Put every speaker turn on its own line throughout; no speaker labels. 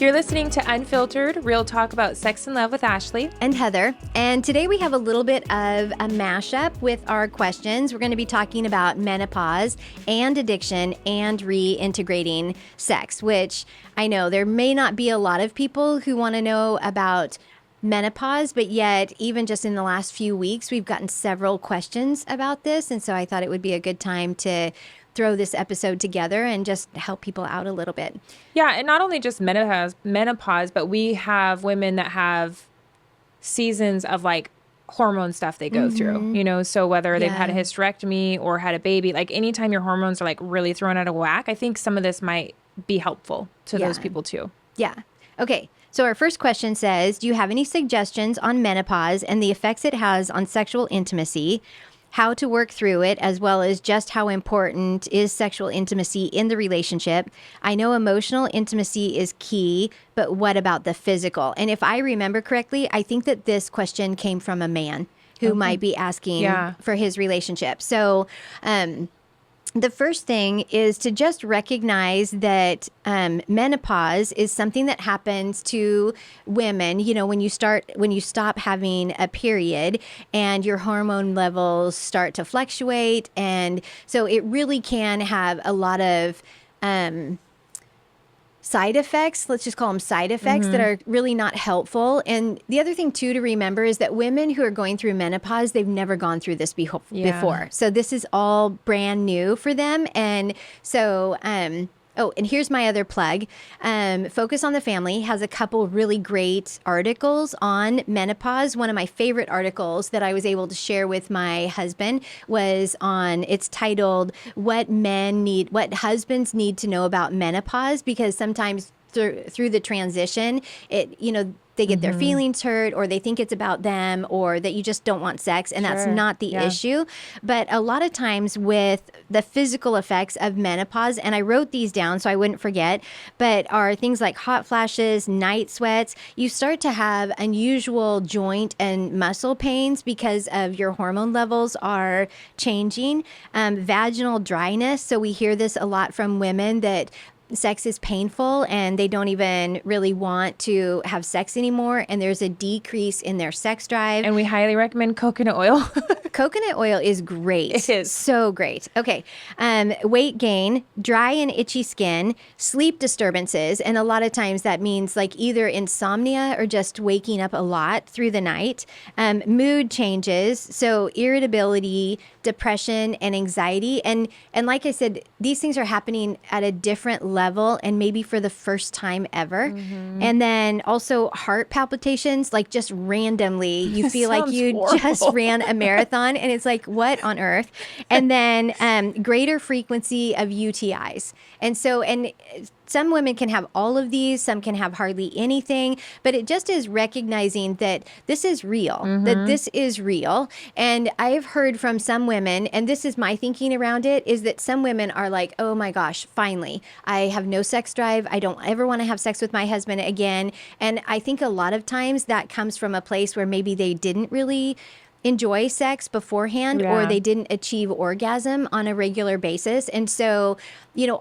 You're listening to Unfiltered, real talk about sex and love with Ashley
and Heather. And today we have a little bit of a mashup with our questions. We're going to be talking about menopause and addiction and reintegrating sex, which I know there may not be a lot of people who want to know about menopause, but yet even just in the last few weeks, we've gotten several questions about this. And so I thought it would be a good time to throw this episode together and just help people out a little bit.
Yeah, and not only just menopause, but we have women that have seasons of like hormone stuff they go through, you know, so whether they've had a hysterectomy or had a baby, like anytime your hormones are like really thrown out of whack, I think some of this might be helpful to those people too.
Yeah. Okay. So our first question says, do you have any suggestions on menopause and the effects it has on sexual intimacy? How to work through it, as well as just how important is sexual intimacy in the relationship? I know emotional intimacy is key, but what about the physical? And if I remember correctly, I think that this question came from a man who might be asking for his relationship. So, the first thing is to just recognize that menopause is something that happens to women. You know, when you stop having a period and your hormone levels start to fluctuate. And so it really can have a lot of side effects, let's just call them side effects that are really not helpful. And the other thing too to remember is that women who are going through menopause, they've never gone through this before. So this is all brand new for them. And so, oh, and here's my other plug. Focus on the Family has a couple really great articles on menopause. One of my favorite articles that I was able to share with my husband was it's titled What Husbands Need to Know About Menopause, because sometimes through the transition, they get their feelings hurt, or they think it's about them, or that you just don't want sex, and that's not the issue. But a lot of times with the physical effects of menopause, and I wrote these down so I wouldn't forget, but are things like hot flashes, night sweats. You start to have unusual joint and muscle pains because of your hormone levels are changing. Vaginal dryness. So we hear this a lot from women that sex is painful and they don't even really want to have sex anymore, and there's a decrease in their sex drive.
And we highly recommend coconut oil.
Coconut oil is great.
It is.
So great. Okay. Weight gain, dry and itchy skin, sleep disturbances, and a lot of times that means like either insomnia or just waking up a lot through the night. Mood changes, so irritability, depression, and anxiety. And like I said, these things are happening at a different level and maybe for the first time ever. And then also heart palpitations, like just randomly, you feel like you just ran a marathon, and it's like, what on earth? And then greater frequency of UTIs. And so, and some women can have all of these, some can have hardly anything, but it just is recognizing that this is real, that this is real. And I've heard from some women, and this is my thinking around it, is that some women are like, oh my gosh, finally, I have no sex drive. I don't ever want to have sex with my husband again. And I think a lot of times that comes from a place where maybe they didn't really enjoy sex beforehand, or they didn't achieve orgasm on a regular basis. And so,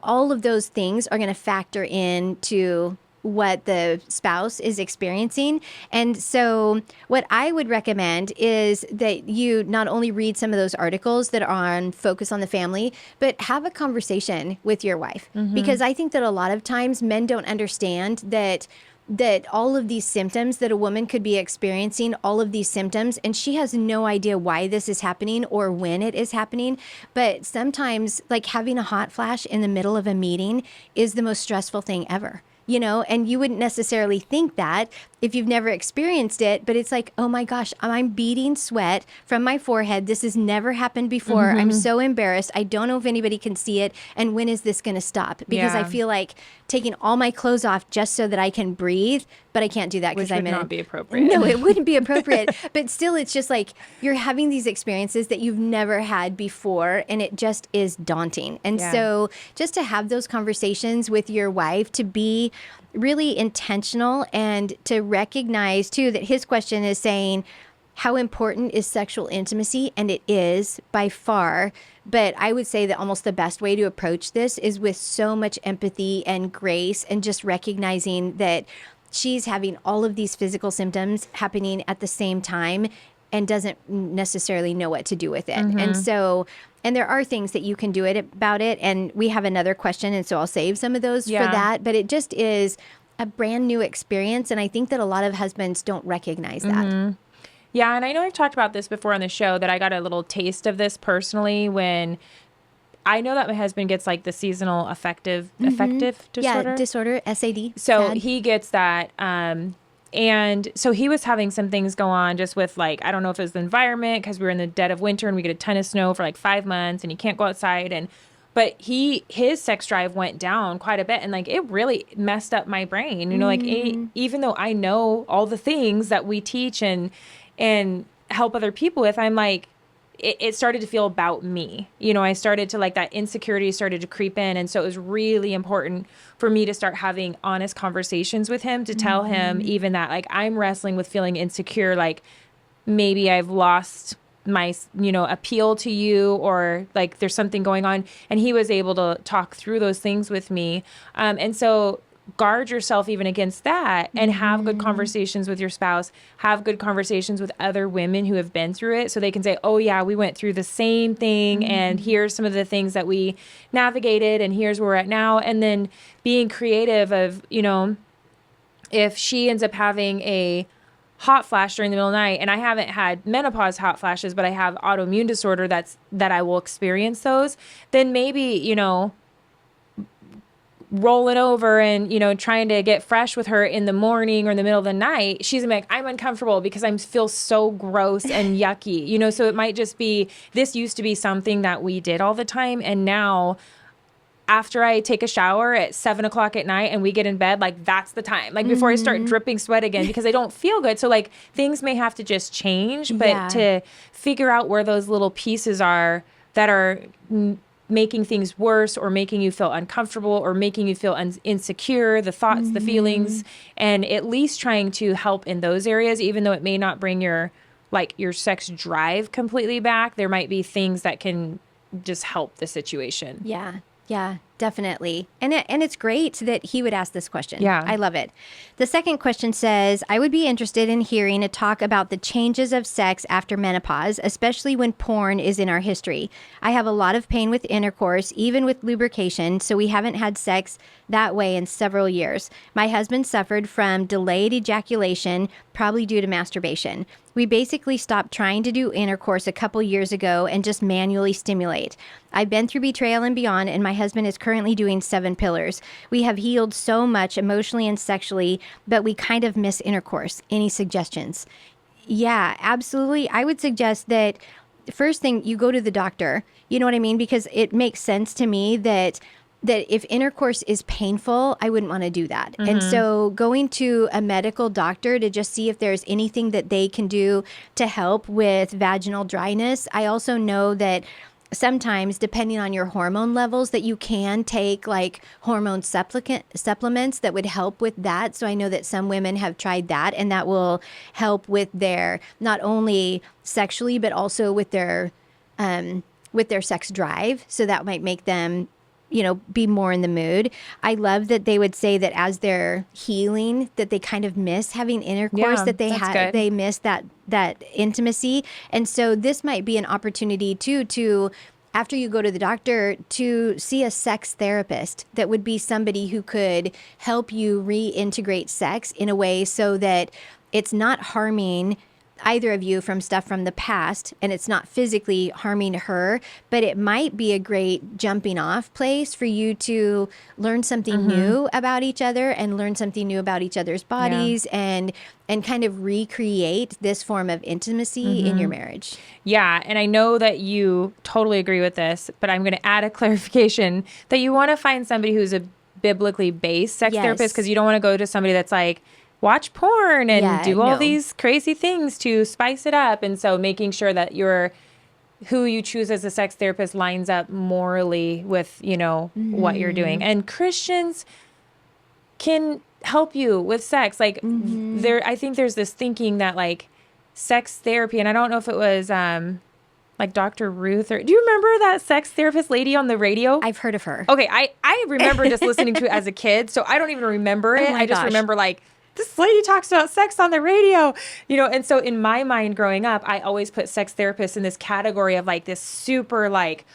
all of those things are going to factor into what the spouse is experiencing. And so what I would recommend is that you not only read some of those articles that are on Focus on the Family, but have a conversation with your wife. Because I think that a lot of times men don't understand that all of these symptoms that a woman could be experiencing, all of these symptoms, and she has no idea why this is happening or when it is happening. But sometimes, like having a hot flash in the middle of a meeting is the most stressful thing ever. And you wouldn't necessarily think that if you've never experienced it, but it's like, oh my gosh, I'm beading sweat from my forehead. This has never happened before. I'm so embarrassed. I don't know if anybody can see it. And when is this going to stop? Because I feel like taking all my clothes off just so that I can breathe, but I can't do that because I'm in it.
Which would not be appropriate.
No, it wouldn't be appropriate. But still, it's just like you're having these experiences that you've never had before, and it just is daunting. And so just to have those conversations with your wife, to be really intentional and to recognize too that his question is saying, how important is sexual intimacy? And it is by far. But I would say that almost the best way to approach this is with so much empathy and grace, and just recognizing that she's having all of these physical symptoms happening at the same time and doesn't necessarily know what to do with it. And so, and there are things that you can do about it. And we have another question, and so I'll save some of those for that. But it just is a brand new experience. And I think that a lot of husbands don't recognize that.
Yeah, and I know I've talked about this before on the show, that I got a little taste of this personally when I know that my husband gets like the seasonal affective disorder.
Yeah, disorder, SAD.
So
SAD.
he gets that. And so he was having some things go on just with like, I don't know if it was the environment, because we were in the dead of winter and we get a ton of snow for like 5 months and he can't go outside. But his sex drive went down quite a bit, and like it really messed up my brain, like even though I know all the things that we teach and help other people with, I'm like, it started to feel about me. I started to like, that insecurity started to creep in. And so it was really important for me to start having honest conversations with him, to tell him even that, like, I'm wrestling with feeling insecure. Like maybe I've lost my, appeal to you, or like there's something going on. And he was able to talk through those things with me. And so guard yourself even against that, and have good conversations with your spouse, have good conversations with other women who have been through it, so they can say, oh yeah, we went through the same thing, and here's some of the things that we navigated, and here's where we're at now. And then being creative of, if she ends up having a hot flash during the middle of the night, and I haven't had menopause hot flashes, but I have autoimmune disorder that I will experience those, then maybe, rolling over and, trying to get fresh with her in the morning or in the middle of the night, she's like, I'm uncomfortable because I feel so gross and yucky, so it might just be, this used to be something that we did all the time. And now after I take a shower at 7:00 at night and we get in bed, like that's the time, like before I start dripping sweat again, because I don't feel good. So like things may have to just change, but to figure out where those little pieces are that are making things worse, or making you feel uncomfortable, or making you feel insecure, the thoughts, the feelings, and at least trying to help in those areas, even though it may not bring your sex drive completely back. There might be things that can just help the situation.
Yeah, definitely. And it's great that he would ask this question.
Yeah.
I love it. The second question says, I would be interested in hearing a talk about the changes of sex after menopause, especially when porn is in our history. I have a lot of pain with intercourse, even with lubrication, so we haven't had sex that way in several years. My husband suffered from delayed ejaculation, probably due to masturbation. We basically stopped trying to do intercourse a couple years ago and just manually stimulate. I've been through Betrayal and Beyond, and my husband is currently doing 7 pillars. We have healed so much emotionally and sexually, but we kind of miss intercourse. Any suggestions? Yeah, absolutely. I would suggest that first thing, you go to the doctor. You know what I mean? Because it makes sense to me that if intercourse is painful, I wouldn't want to do that. And so going to a medical doctor to just see if there's anything that they can do to help with vaginal dryness. I also know that sometimes, depending on your hormone levels, that you can take like hormone supplements that would help with that. So I know that some women have tried that, and that will help with their, not only sexually, but also with their sex drive. So that might make them, be more in the mood. I love that they would say that as they're healing, that they kind of miss having intercourse, that they miss that intimacy. And so this might be an opportunity too, to, after you go to the doctor, to see a sex therapist that would be somebody who could help you reintegrate sex in a way so that it's not harming either of you from stuff from the past, and it's not physically harming her, but it might be a great jumping off place for you to learn something new about each other, and learn something new about each other's bodies, and kind of recreate this form of intimacy in your marriage.
Yeah, and I know that you totally agree with this, but I'm going to add a clarification that you want to find somebody who's a biblically based sex therapist, because you don't want to go to somebody that's like, watch porn and do all these crazy things to spice it up. And so making sure that who you choose as a sex therapist lines up morally with, what you're doing. And Christians can help you with sex. Like I think there's this thinking that like, sex therapy, and I don't know if it was like Dr. Ruth, or do you remember that sex therapist lady on the radio?
I've heard of her.
Okay, I remember just listening to it as a kid, so I don't even remember it. I just remember like, this lady talks about sex on the radio, you know? And so in my mind growing up, I always put sex therapists in this category of like this super like,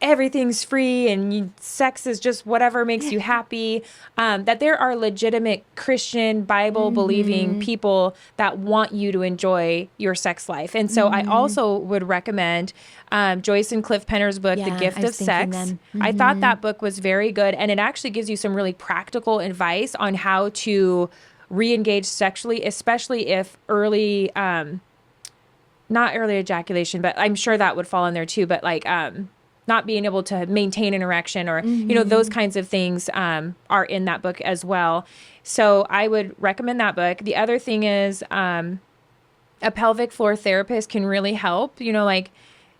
everything's free and sex is just whatever makes you happy, that there are legitimate Christian Bible believing people that want you to enjoy your sex life. And so I also would recommend Joyce and Cliff Penner's book, The Gift of Sex. I thought that book was very good, and it actually gives you some really practical advice on how to re-engage sexually, especially if early, not early ejaculation, but I'm sure that would fall in there too, but like not being able to maintain an erection or, you know, those kinds of things are in that book as well. So I would recommend that book. The other thing is a pelvic floor therapist can really help, you know, like,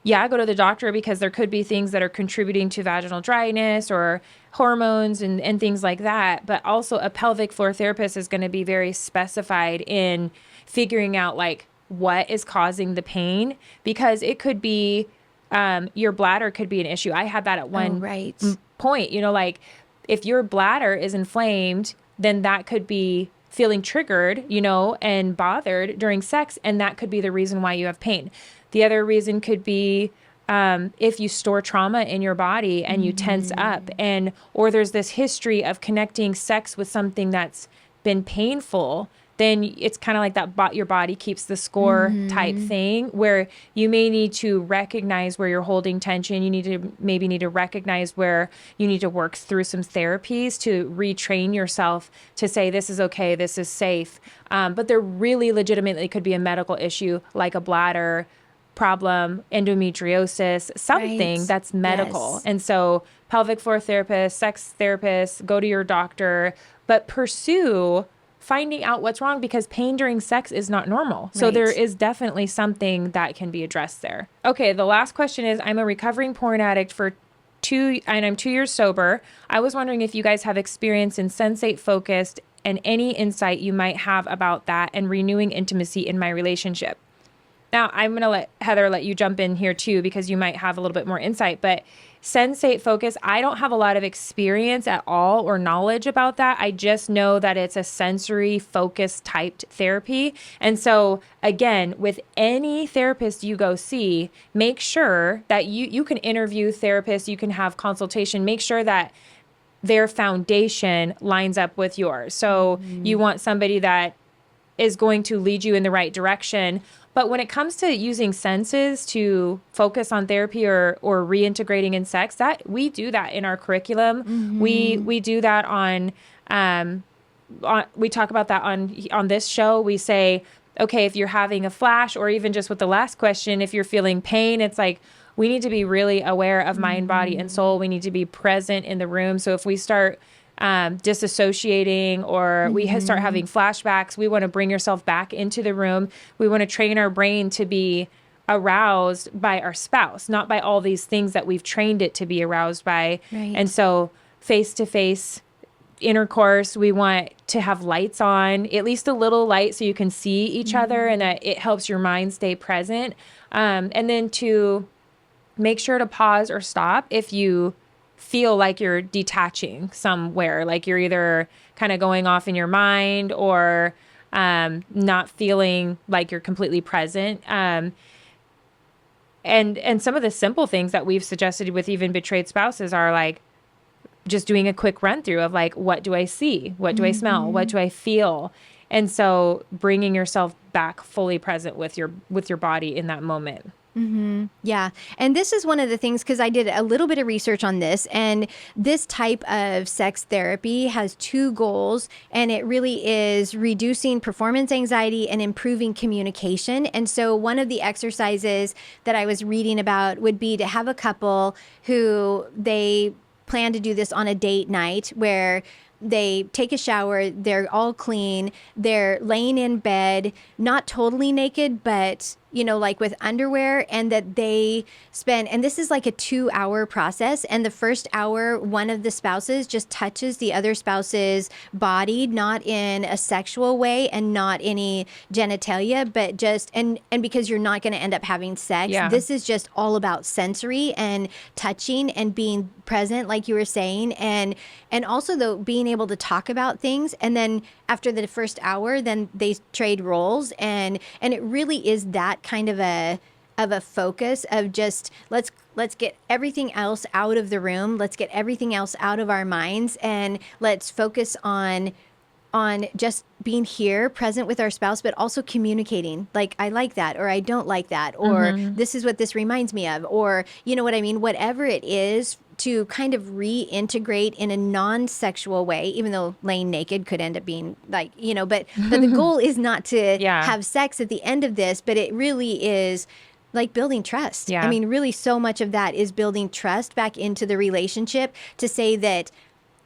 yeah, go to the doctor because there could be things that are contributing to vaginal dryness or hormones and things like that. But also a pelvic floor therapist is going to be very specified in figuring out like what is causing the pain, because it could be your bladder could be an issue. I had that at one point, you know, like if your bladder is inflamed, then that could be feeling triggered, you know, and bothered during sex. And that could be the reason why you have pain. The other reason could be if you store trauma in your body and you tense up, and or there's this history of connecting sex with something that's been painful, then it's kind of like that your body keeps the score type thing, where you may need to recognize where you're holding tension. You need to recognize where you need to work through some therapies to retrain yourself to say, this is okay, this is safe. But there really legitimately could be a medical issue like a bladder problem, endometriosis, something that's medical. Yes. And so pelvic floor therapist, sex therapist, go to your doctor, but pursue finding out what's wrong, because pain during sex is not normal. So there is definitely something that can be addressed there. Okay, the last question is, I'm a recovering porn addict and I'm 2 years sober. I was wondering if you guys have experience in sensate focused and any insight you might have about that and renewing intimacy in my relationship. Now, I'm going to let Heather let you jump in here too, because you might have a little bit more insight, but sensate focus, I don't have a lot of experience at all or knowledge about that. I just know that it's a sensory focus typed therapy. And so again, with any therapist you go see, make sure that you can interview therapists, you can have consultation, make sure that their foundation lines up with yours. So you want somebody that is going to lead you in the right direction. But when it comes to using senses to focus on therapy or reintegrating in sex, that we do that in our curriculum. We do that on we talk about that on this show. We say, okay, if you're having a flash, or even just with the last question, if you're feeling pain, it's like, we need to be really aware of mind, body, and soul. We need to be present in the room. So if we start disassociating or we start having flashbacks, we want to bring yourself back into the room. We want to train our brain to be aroused by our spouse, not by all these things that we've trained it to be aroused by. And so face-to-face intercourse, we want to have lights on, at least a little light, so you can see each other, and that it helps your mind stay present. And then to make sure to pause or stop if you feel like you're detaching somewhere, like you're either kind of going off in your mind or not feeling like you're completely present. And some of the simple things that we've suggested with even betrayed spouses are like just doing a quick run through of like, what do I see? What do I smell? What do I feel? And so bringing yourself back fully present with your body in that moment.
Yeah. And this is one of the things, because I did a little bit of research on this, and this type of sex therapy has two goals, and it really is reducing performance anxiety and improving communication. And so one of the exercises that I was reading about would be to have a couple who they plan to do this on a date night where they take a shower, they're all clean, they're laying in bed, not totally naked, but like with underwear, and that they spend, and this is like a 2-hour process. And the first hour, one of the spouses just touches the other spouse's body, not in a sexual way and not any genitalia, but just, and because you're not going to end up having sex.
Yeah.
This is just all about sensory and touching and being present, like you were saying. And also though, being able to talk about things. And then after the first hour, then they trade roles, and it really is that kind of a focus of just let's get everything else out of the room, let's get everything else out of our minds, and let's focus on just being here, present with our spouse, but also communicating, like, I like that, or I don't like that, or this is what this reminds me of, or you know what I mean, whatever it is, to kind of reintegrate in a non-sexual way, even though laying naked could end up being like, but the goal is not to have sex at the end of this, but it really is like building trust.
Yeah.
I mean, really so much of that is building trust back into the relationship, to say that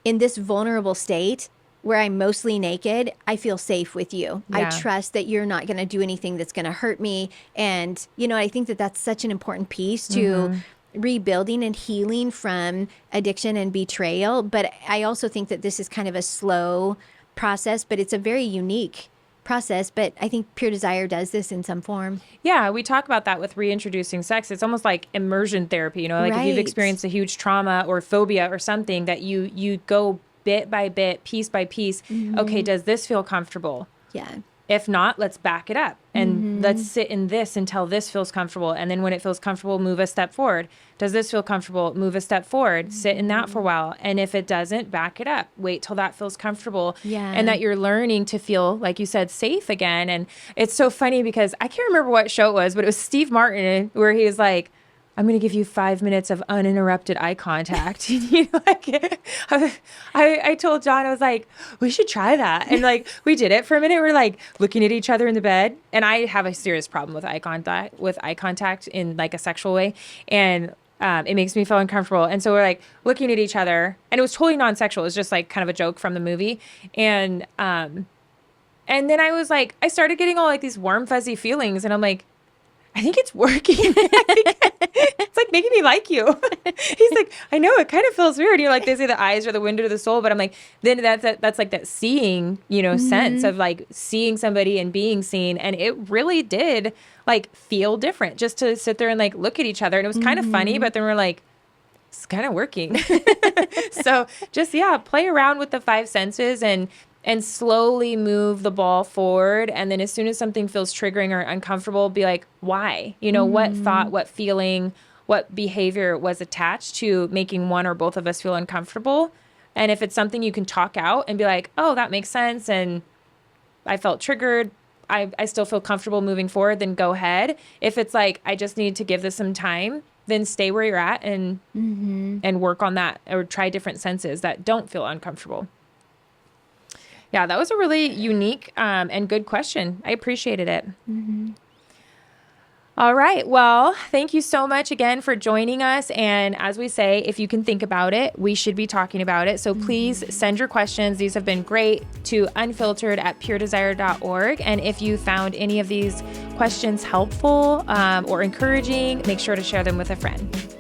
in this vulnerable state where I'm mostly naked, I feel safe with you.
Yeah.
I trust that you're not going to do anything that's going to hurt me. And, I think that that's such an important piece to rebuilding and healing from addiction and betrayal. But I also think that this is kind of a slow process, but it's a very unique process. But I think Pure Desire does this in some form.
Yeah, we talk about that with reintroducing sex. It's almost like immersion therapy, like if you've experienced a huge trauma or phobia or something, that you go bit by bit, piece by piece. Okay, does this feel comfortable?
Yeah.
If not, let's back it up and let's sit in this until this feels comfortable. And then when it feels comfortable, move a step forward. Does this feel comfortable? Move a step forward. Sit in that for a while. And if it doesn't, back it up. Wait till that feels comfortable.
Yeah.
And that you're learning to feel, like you said, safe again. And it's so funny because I can't remember what show it was, but it was Steve Martin where he was like, I'm going to give you 5 minutes of uninterrupted eye contact. I told John, I was like, we should try that. And like, we did it for a minute. We're like looking at each other in the bed. And I have a serious problem with eye contact in like a sexual way. And it makes me feel uncomfortable. And so we're like looking at each other, and it was totally non-sexual. It was just like kind of a joke from the movie. And then I was like, I started getting all like these warm, fuzzy feelings. And I'm like, I think it's working. It's like making me like you. He's like, I know, it kind of feels weird. Like they say the eyes are the window to the soul, but I'm like, then that's like that seeing, sense of like seeing somebody and being seen. And it really did like feel different just to sit there and like look at each other. And it was kind of funny, but then we're like, it's kind of working. So just, play around with the 5 senses and slowly move the ball forward. And then as soon as something feels triggering or uncomfortable, be like, why? What thought, what feeling, what behavior was attached to making one or both of us feel uncomfortable? And if it's something you can talk out and be like, oh, that makes sense, and I felt triggered, I still feel comfortable moving forward, then go ahead. If it's like, I just need to give this some time, then stay where you're at and work on that, or try different senses that don't feel uncomfortable. Yeah, that was a really unique and good question. I appreciated it. All right. Well, thank you so much again for joining us. And as we say, if you can think about it, we should be talking about it. So please send your questions. These have been great, to unfiltered@puredesire.org. And if you found any of these questions helpful or encouraging, make sure to share them with a friend.